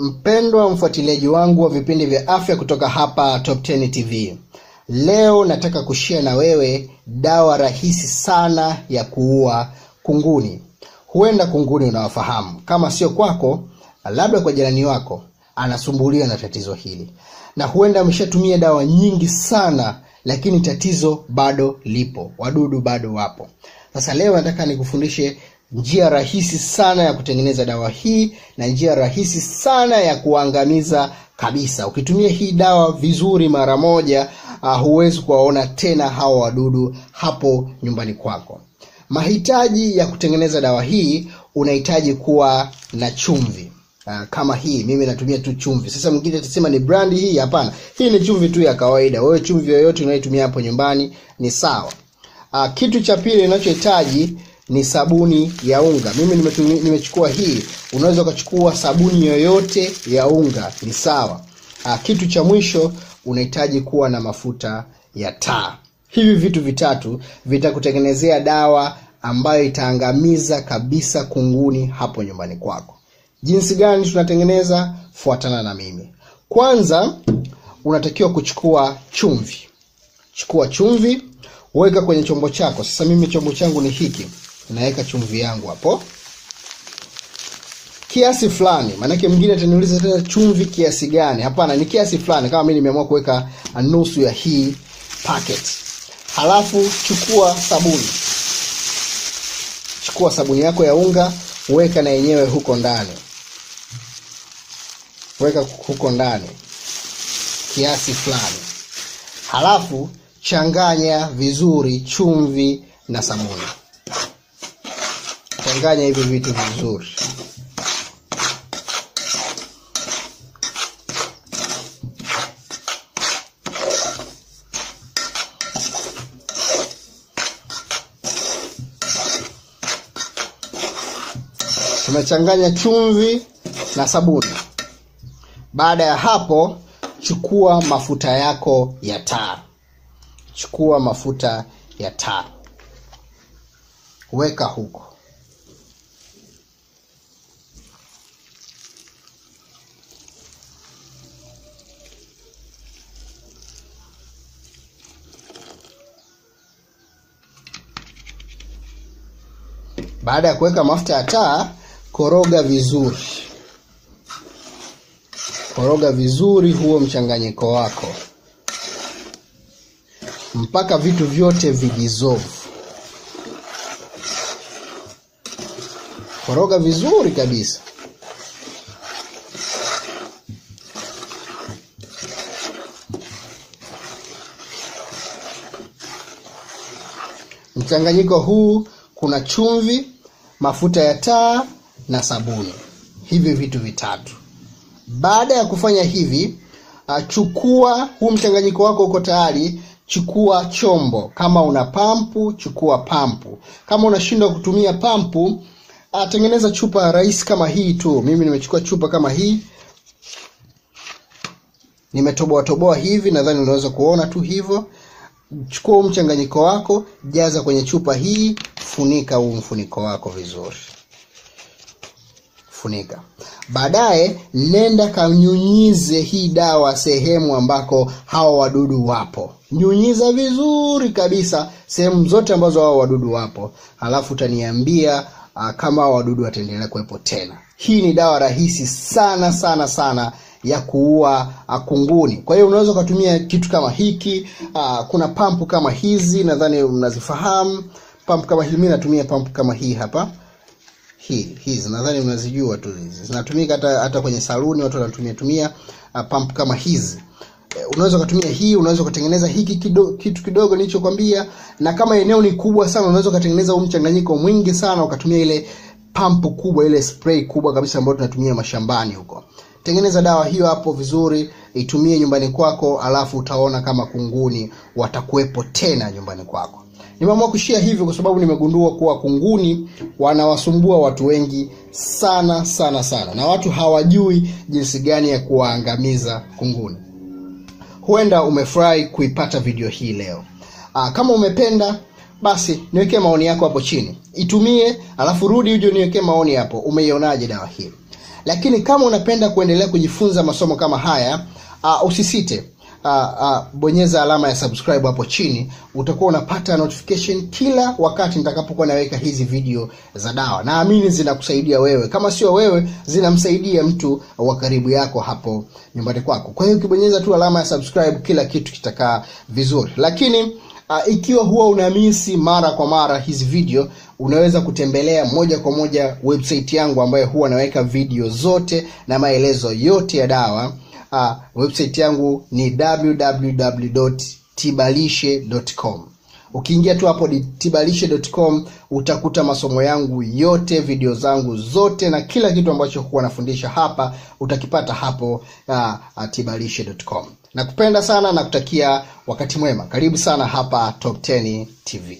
Mpendwa mfuatiliaji wangu wa vipindi vya afya kutoka hapa Top 10 TV. Leo nataka kushare na wewe dawa rahisi sana ya kuua kunguni. Huenda kunguni unawafahamu. Kama sio kwako, labda kwa jirani wako anasumbuliwa na tatizo hili. Na huenda ameshatumia dawa nyingi sana, lakini tatizo bado lipo. Wadudu bado wapo. Sasa leo nataka nikufundishe njia rahisi sana ya kutengeneza dawa hii na njia rahisi sana ya kuangamiza kabisa. Ukitumia hii dawa vizuri mara moja, huwezi kuwaona tena hawa wadudu hapo nyumbani kwako. Mahitaji ya kutengeneza dawa hii, unahitaji kuwa na chumvi. Kama hii, mimi natumia tu chumvi. Sasa mwingine atasema ni brand hii, hapana. Hii ni chumvi tu ya kawaida. Wewe chumvi yoyote unayotumia hapo nyumbani ni sawa. Kitu cha pili ninachohitaji ni sabuni ya unga. Mimi nimechukua hii. Unaweza ukachukua sabuni yoyote ya unga, ni sawa. Kitu cha mwisho unahitaji kuwa na mafuta ya taa. Hivi vitu vitatu vitakutengenezea dawa ambayo itaangamiza kabisa kunguni hapo nyumbani kwako. Jinsi gani tunatengeneza? Fuatana na mimi. Kwanza unatakiwa kuchukua chumvi. Chukua chumvi, weka kwenye chombo chako. Sasa mimi chombo changu ni hiki. Naweka chumvi yangu hapo kiasi fulani. Maana mwingine ataniuliza tena chumvi kiasi gani? Hapana, ni kiasi fulani. Kama mimi nimeamua kuweka nusu ya hii packet. Halafu chukua sabuni. Chukua sabuni yako ya unga, weka na yenyewe huko ndani. Weka huko ndani kiasi fulani. Halafu changanya vizuri chumvi na sabuni. Changanya hivi vitu vizuri. Tumechanganya chumvi na sabuni. Baada ya hapo, chukua mafuta yako ya taa. Chukua mafuta ya taa. Weka huko. Baada ya kuweka mafuta ya taa, koroga vizuri. Koroga vizuri huo mchanganyiko wako mpaka vitu vyote vijizovu. Koroga vizuri kabisa. Mchanganyiko huu kuna chumvi, mafuta ya taa na sabuni. Hivi vitu vitatu. Baada ya kufanya hivi, chukua huu mchanganyiko wako uko tayari, chukua chombo. Kama una pampu, chukua pampu. Kama unashindwa kutumia pampu, tengeneza chupa rahisi kama hii tu. Mimi nimechukua chupa kama hii. Nimetoboa hivi, nadhani unaweza kuona tu hivyo. Chukua mchanganyiko wako, jaza kwenye chupa hii, funika huu mfuniko wako vizuri. Funika. Baadaye nenda kanyunyize hii dawa sehemu ambako hawa wadudu wapo. Nyunyiza vizuri kabisa sehemu zote ambazo hawa wadudu wapo. Halafu utaniambia kama hawa wadudu wataendelea kuwepo tena. Hii ni dawa rahisi sana sana sana ya kuua kunguni. Kwa hiyo unaweza kutumia kitu kama hiki. Kuna pampu kama hizi, nadhani mnazifahamu. Pampu kama hii, mimi natumia pampu kama hii hapa. Hizi nadhani unazijua tu hizi. Zinatumika hata kwenye saluni watu wanatumia pump kama hizi. Unaweza kutumia hii, unaweza kutengeneza hiki kitu kidogo nilichokuambia, na kama eneo ni kubwa sana unaweza kutengeneza mchanganyiko mwingi sana ukatumia ile pump kubwa, ile spray kubwa kabisa ambayo tunatumia mashambani huko. Tengeneza dawa hiyo hapo vizuri, itumie nyumbani kwako, alafu utaona kama kunguni watakuwepo tena nyumbani kwako. Nimeamua kushare hivyo kwa sababu nimegundua kuwa kunguni wanawasumbua watu wengi sana sana sana, na watu hawajui jinsi gani ya kuwaangamiza kunguni. Huenda umefurahi kuipata video hii leo. Kama umependa, basi niwekee maoni yako hapo chini. Itumie, alafu rudi uje niwekee maoni hapo. Umeionaje dawa hii? Lakini kama unapenda kuendelea kujifunza masomo kama haya, usisite bonyeza alama ya subscribe hapo chini. Utakuwa unapata notification kila wakati nitakapokuwa naweka hizi video za dawa. Naamini zinakusaidia wewe, kama sio wewe zinamsaidia mtu wa karibu yako hapo nyumbani kwako. Kwa hiyo ukibonyeza tu alama ya subscribe, kila kitu kitakaa vizuri. Lakini ikiwa huwa unamisi mara kwa mara hizi video, unaweza kutembelea moja kwa moja website yangu ambayo huwa naweka video zote na maelezo yote ya dawa. Website yangu ni www.tibalishe.com. Ukiingia tu hapo tibalishe.com utakuta masomo yangu yote, video zangu zote na kila kitu ambacho huwa nafundisha hapa utakipata hapo tibalishe.com. Nakupenda sana na kutakia wakati mwema. Karibu sana hapa Top 10 TV.